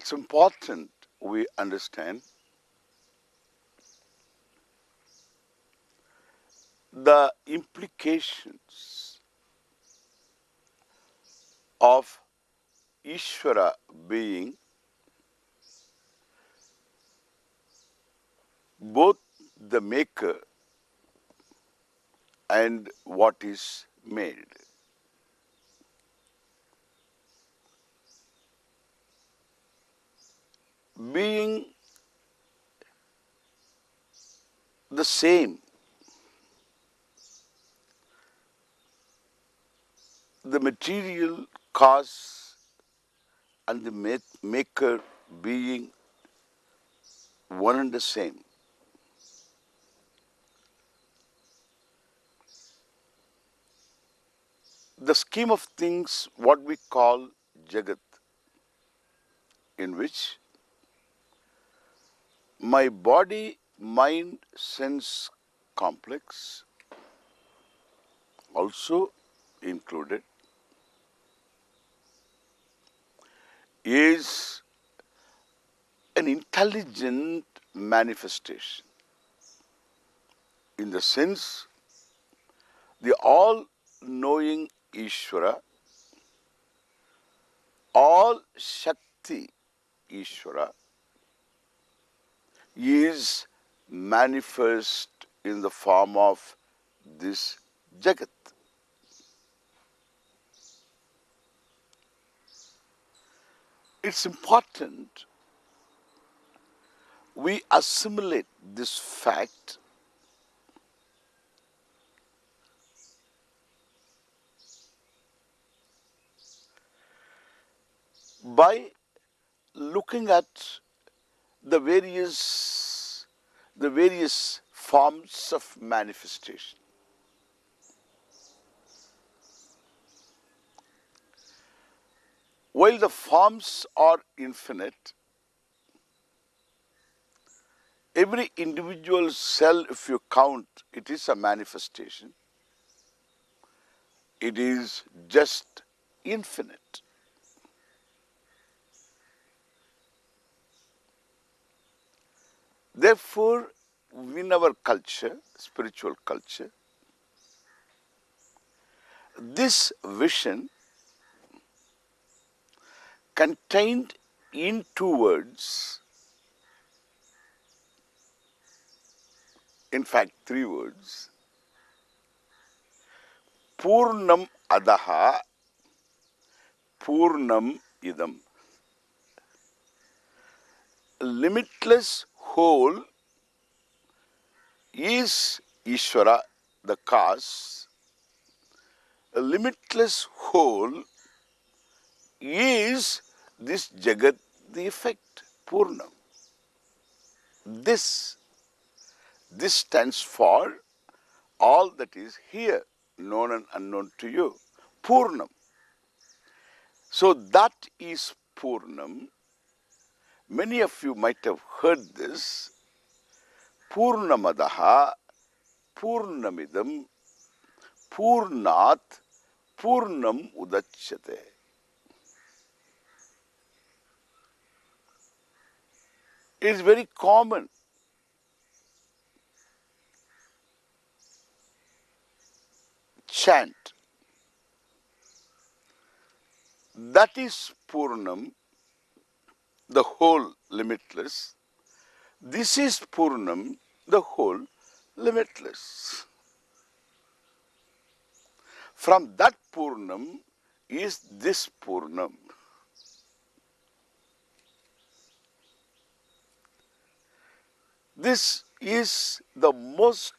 it's important we understand the implications of Isvara being both the maker and what is made. Being the same, the material cause and the maker being one and the same. The scheme of things, what we call Jagat, in which my body, mind, sense complex also included, is an intelligent manifestation. In the sense, the all-knowing Ishvara, all Shakti Ishvara is manifest in the form of this Jagat. It's important we assimilate this fact by looking at the various forms of manifestation. While the forms are infinite, every individual cell, if you count, it is a manifestation. It is just infinite. Therefore, in our culture, spiritual culture, this vision contained in two words, in fact, three words, Purnam Adaha, Purnam Idam. Limitless whole is Ishvara, the cause. A limitless whole is this Jagat, the effect, Purnam. This stands for all that is here, known and unknown to you, Purnam. So that is Purnam. Many of you might have heard this. Purnamadaha, Purnamidam, Purnat, Purnam Udachyate. It is very common. Chant. That is Purnam, the whole limitless. This is Purnam, the whole limitless. From that Purnam is this Purnam. This is the most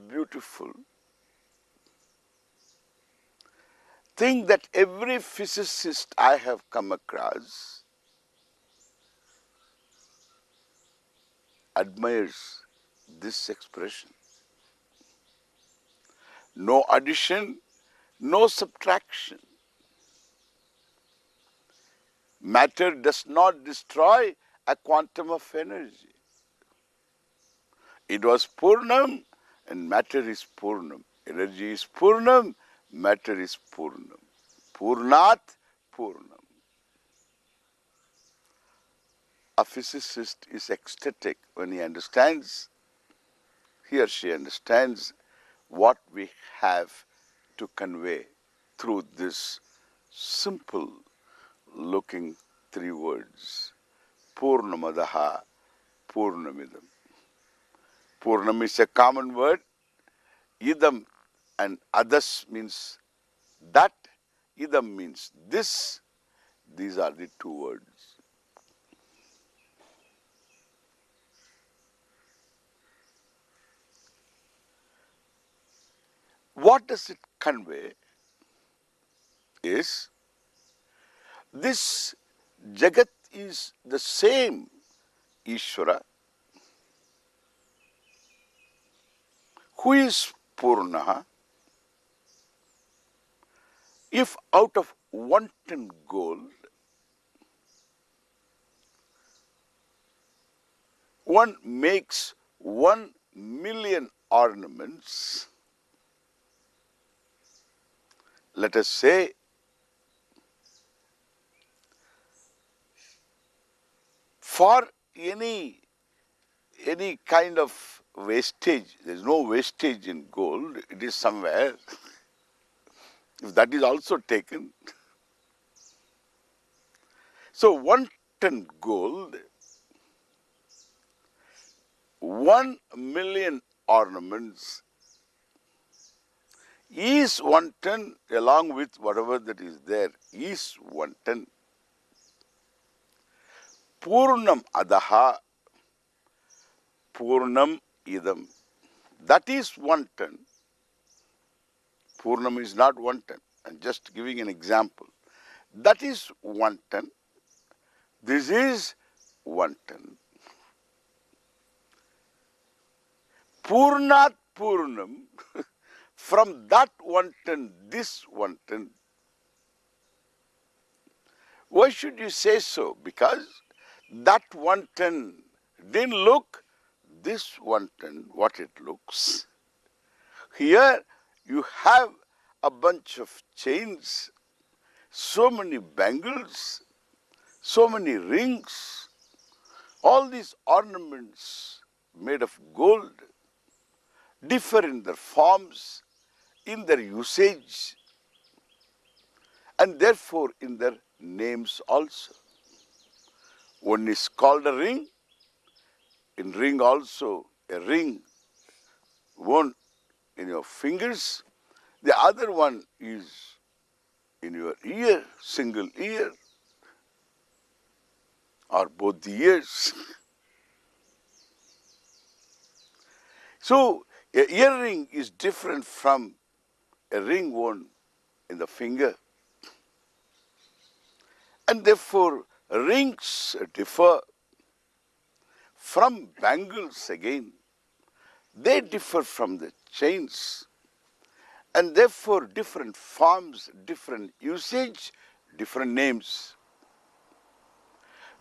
beautiful thing that every physicist I have come across admires this expression. No addition, no subtraction. Matter does not destroy a quantum of energy. It was Purnam and matter is Purnam. Energy is Purnam, matter is Purnam. Purnat, Purnam. A physicist is ecstatic when he or she understands what we have to convey through this simple looking three words. Purnamadaha Purnamidam. Purnam is a common word. Idam and others means that. Idam means this. These are the two words. What does it convey is this Jagat is the same Isvara who is Purnaha. If out of 1 ton gold, one makes 1,000,000 ornaments, let us say for any kind of wastage, there is no wastage in gold, it is somewhere. If that is also taken, so 1 ton gold, 1,000,000 ornaments is 1 ton along with whatever that is there is 1 ton. Purnam adaha, Purnam idam. That is 1 ton. Purnam is not 1 ton. I'm just giving an example. That is 1 ton. This is 1 ton. Purnat Purnam, from that 1 ton, this 1 ton. Why should you say so? Because that 1 ton didn't look this 1 ton, what it looks. Here you have a bunch of chains, so many bangles, so many rings, all these ornaments made of gold differ in their forms, in their usage, and therefore in their names also. One is called a ring, in ring also a ring worn in your fingers, the other one is in your ear, single ear, or both the ears. So, a earring is different from a ring worn in the finger. And therefore, rings differ from bangles again. They differ from the chains. And therefore, different forms, different usage, different names.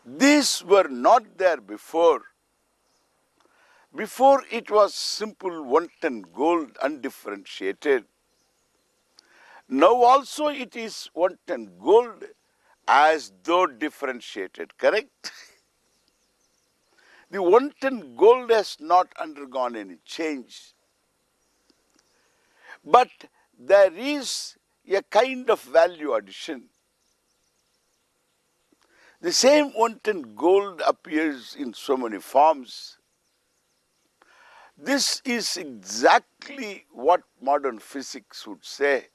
These were not there before. Before it was simple 1 ton gold, undifferentiated. Now also it is 1 ton gold as though differentiated, correct? The 1 ton gold has not undergone any change. But there is a kind of value addition. The same 1 ton gold appears in so many forms. This is exactly what modern physics would say.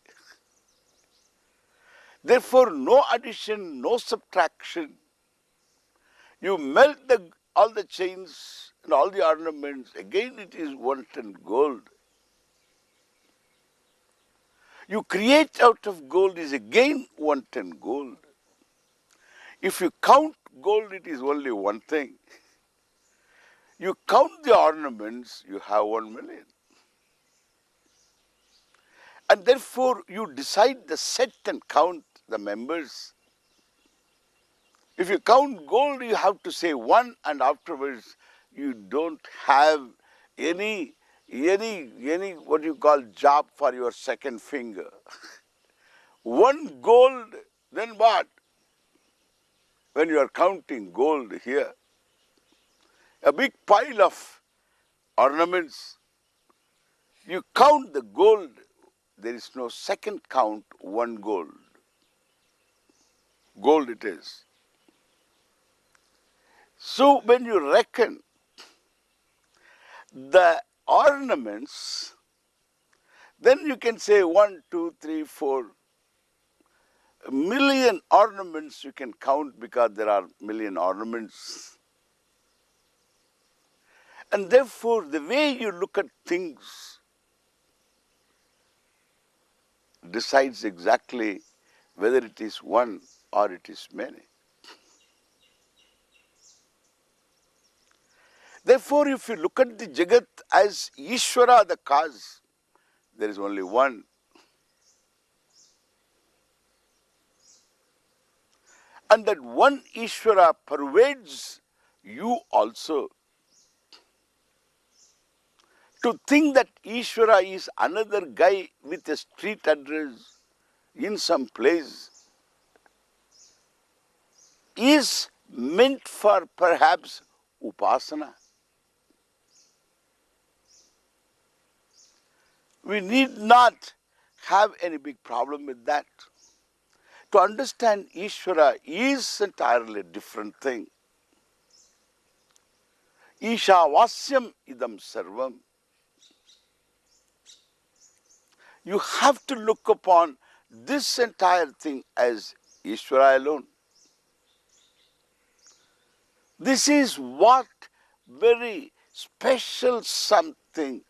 Therefore, no addition, no subtraction. You melt all the chains and all the ornaments, again it is 1 ton gold. You create out of gold is again 1 ton gold. If you count gold, it is only one thing. You count the ornaments, you have 1,000,000. And therefore, you decide the set and count the members. If you count gold, you have to say 1, and afterwards you don't have any what you call job for your second finger. 1 gold, then what? When you are counting gold here, a big pile of ornaments. You count the gold, there is no second count, one gold. Gold it is. So when you reckon the ornaments, then you can say 1, 2, 3, 4 million ornaments you can count because there are million ornaments. And therefore, the way you look at things decides exactly whether it is one or it is many. Therefore, if you look at the Jagat as Isvara, the cause, there is only one. And that one Isvara pervades you also. To think that Isvara is another guy with a street address in some place is meant for perhaps upasana. We need not have any big problem with that. To understand Isvara is entirely different thing. Ishavasyam idam sarvam. You have to look upon this entire thing as Isvara alone. This is what very special something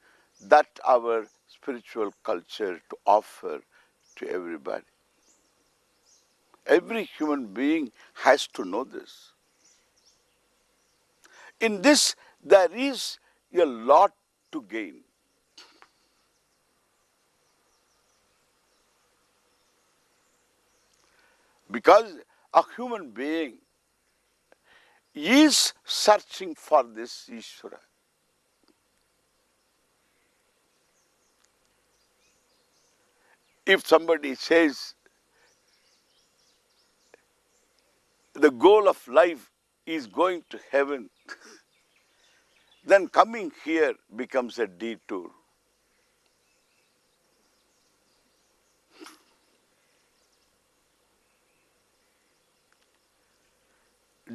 that our spiritual culture to offer to everybody. Every human being has to know this. In this, there is a lot to gain. Because a human being is searching for this Ishvara. If somebody says the goal of life is going to heaven, then coming here becomes a detour.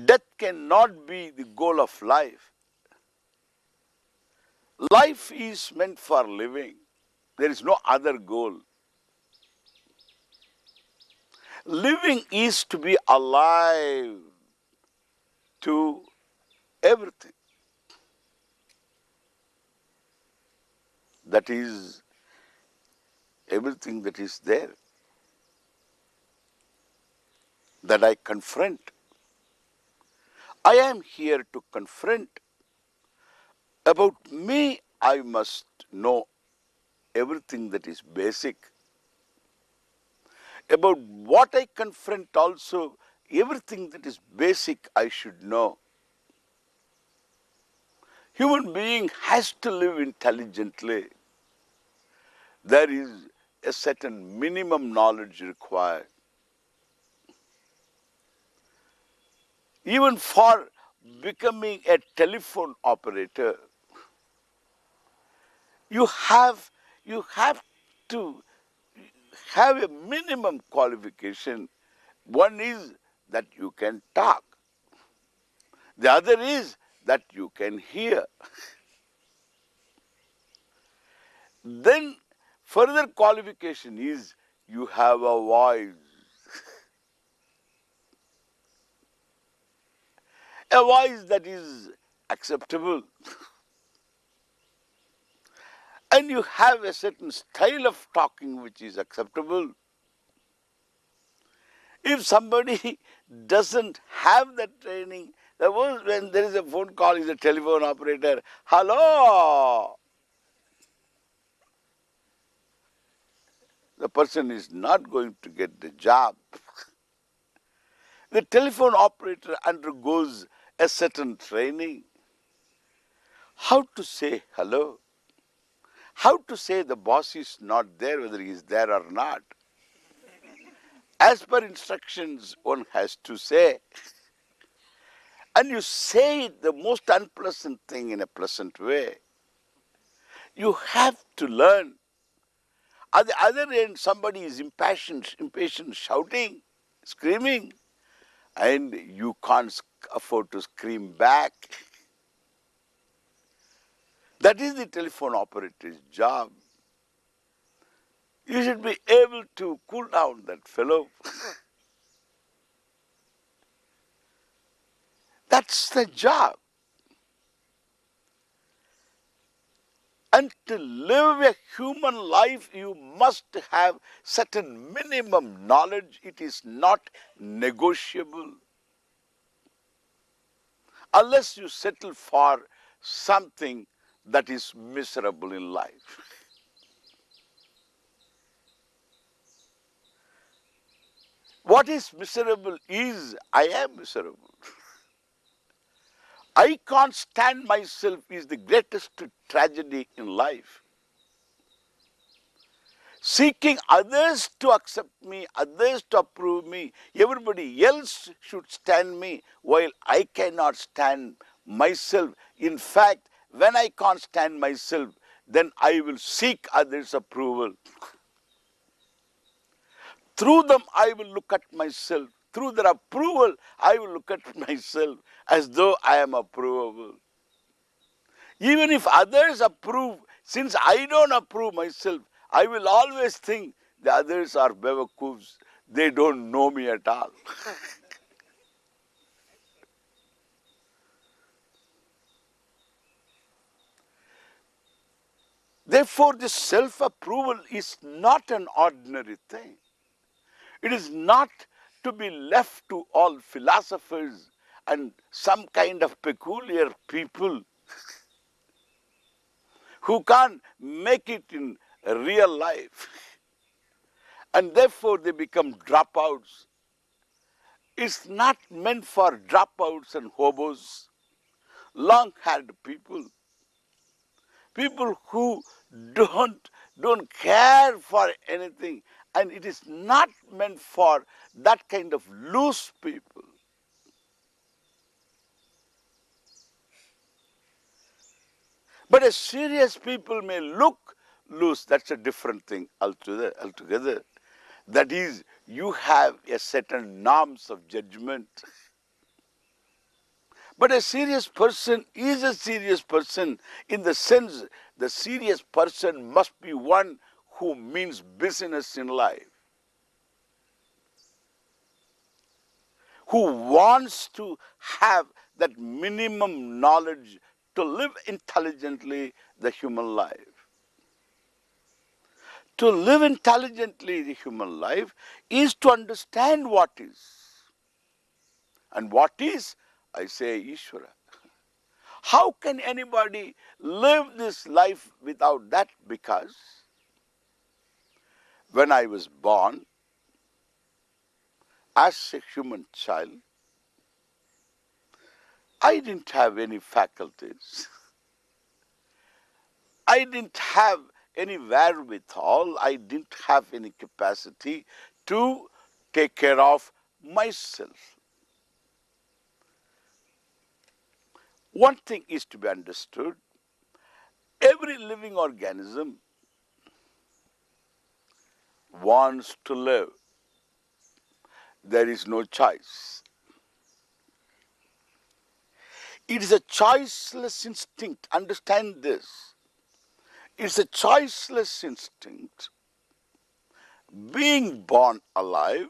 Death cannot be the goal of life. Life is meant for living. There is no other goal. Living is to be alive to everything. That is everything that is there, that I confront. I am here to confront. About me, I must know everything that is basic. About what I confront also, everything that is basic I should know. Human being has to live intelligently. There is a certain minimum knowledge required. Even for becoming a telephone operator, you have to have a minimum qualification. One is that you can talk. The other is that you can hear. Then further qualification is you have a voice. A voice that is acceptable. And you have a certain style of talking which is acceptable. If somebody doesn't have that training, suppose when there is a phone call, is a telephone operator, hello, the person is not going to get the job. The telephone operator undergoes a certain training. How to say hello? How to say the boss is not there, whether he is there or not? As per instructions, one has to say. and you say the most unpleasant thing in a pleasant way, you have to learn. At the other end, somebody is impatient, shouting, screaming, and you can't afford to scream back. That is the telephone operator's job. You should be able to cool down that fellow. That's the job. And to live a human life, you must have certain minimum knowledge. It is not negotiable. Unless you settle for something that is miserable in life. What is miserable is, I am miserable. I can't stand myself is the greatest tragedy in life. Seeking others to accept me, others to approve me, everybody else should stand me while I cannot stand myself. In fact, when I can't stand myself, then I will seek others' approval. Through them, I will look at myself. Through their approval, I will look at myself as though I am approvable. Even if others approve, since I don't approve myself, I will always think the others are bevakoofs. They don't know me at all. Therefore, this self-approval is not an ordinary thing. It is not to be left to all philosophers and some kind of peculiar people who can't make it in real life. And therefore, they become dropouts. It's not meant for dropouts and hobos, long-haired people, people who don't care for anything, and it is not meant for that kind of loose people. But a serious people may look loose. That's a different thing altogether. That is, you have a certain norms of judgment. But a serious person is a serious person in the sense the serious person must be one who means business in life, who wants to have that minimum knowledge to live intelligently the human life. To live intelligently the human life is to understand what is. And what is, I say, Isvara. How can anybody live this life without that? Because when I was born as a human child, I didn't have any faculties. I didn't have any wherewithal. I didn't have any capacity to take care of myself. One thing is to be understood. Every living organism wants to live. There is no choice. It is a choiceless instinct. Understand this. It's a choiceless instinct. Being born alive,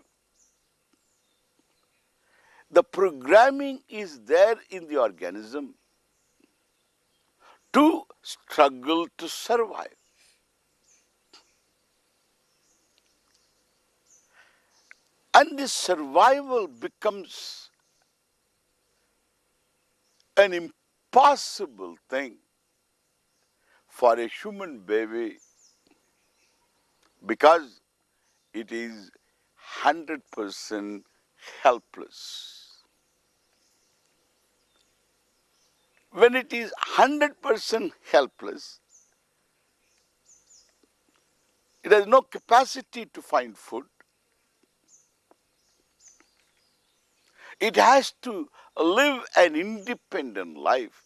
the programming is there in the organism to struggle to survive. And this survival becomes an impossible thing for a human baby because it is 100% helpless. When it is 100% helpless, it has no capacity to find food. It has to live an independent life.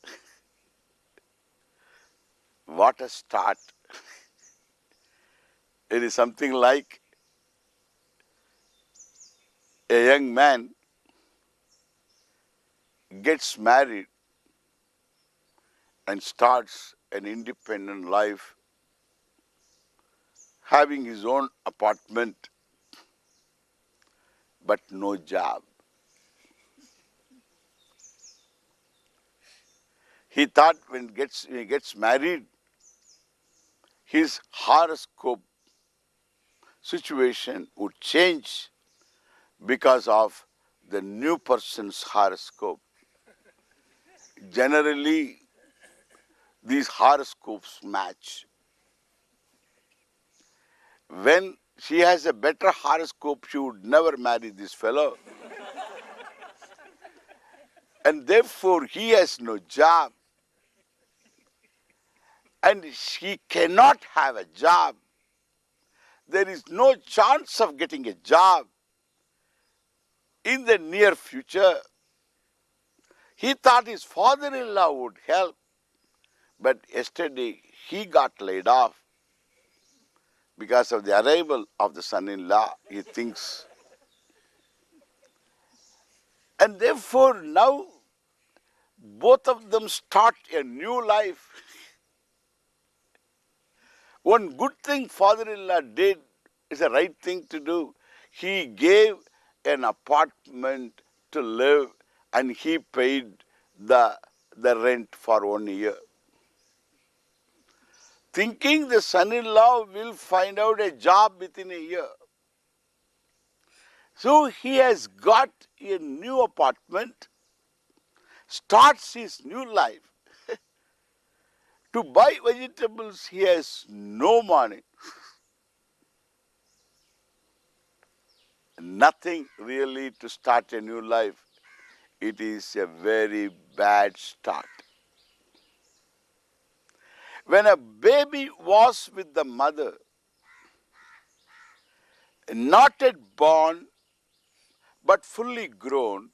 What a start. It is something like a young man gets married and starts an independent life, having his own apartment, but no job. He thought when he gets married, his horoscope situation would change because of the new person's horoscope. Generally, these horoscopes match. When she has a better horoscope, she would never marry this fellow. And therefore, he has no job. And she cannot have a job. There is no chance of getting a job in the near future. He thought his father-in-law would help, but yesterday he got laid off because of the arrival of the son-in-law, he thinks. And therefore now both of them start a new life. One good thing father-in-law did is the right thing to do. He gave an apartment to live and he paid the rent for 1 year, thinking the son-in-law will find out a job within a year. So he has got a new apartment, starts his new life. To buy vegetables, he has no money. Nothing really to start a new life. It is a very bad start. When a baby was with the mother, not yet born, but fully grown,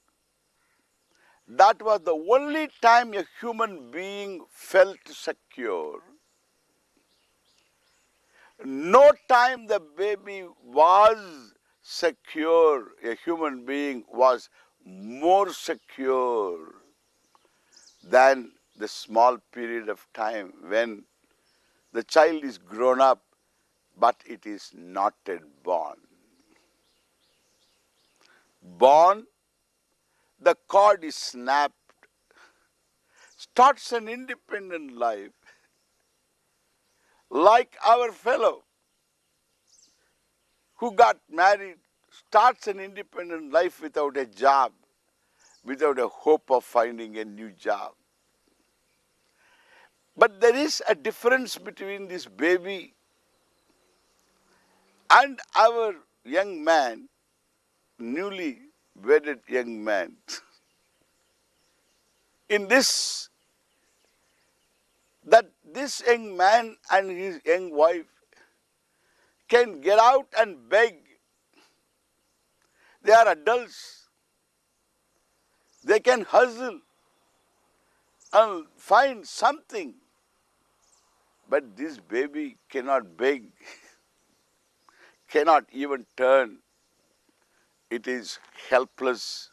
that was the only time a human being felt secure. No time the baby was secure, a human being was more secure than the small period of time when the child is grown up, but it is not yet born. Born, the cord is snapped, starts an independent life, like our fellow who got married, starts an independent life without a job, without a hope of finding a new job. But there is a difference between this baby and our young man, newly wedded young man. In this, that this young man and his young wife can get out and beg. They are adults. They can hustle and find something. But this baby cannot beg, cannot even turn. It is helpless,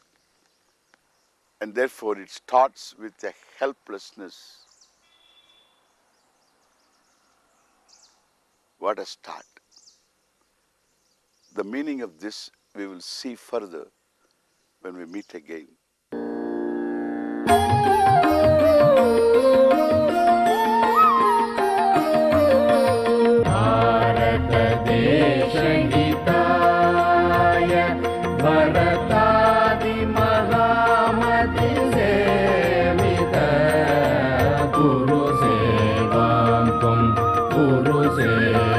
and therefore it starts with a helplessness. What a start. The meaning of this we will see further when we meet again. Guru Seva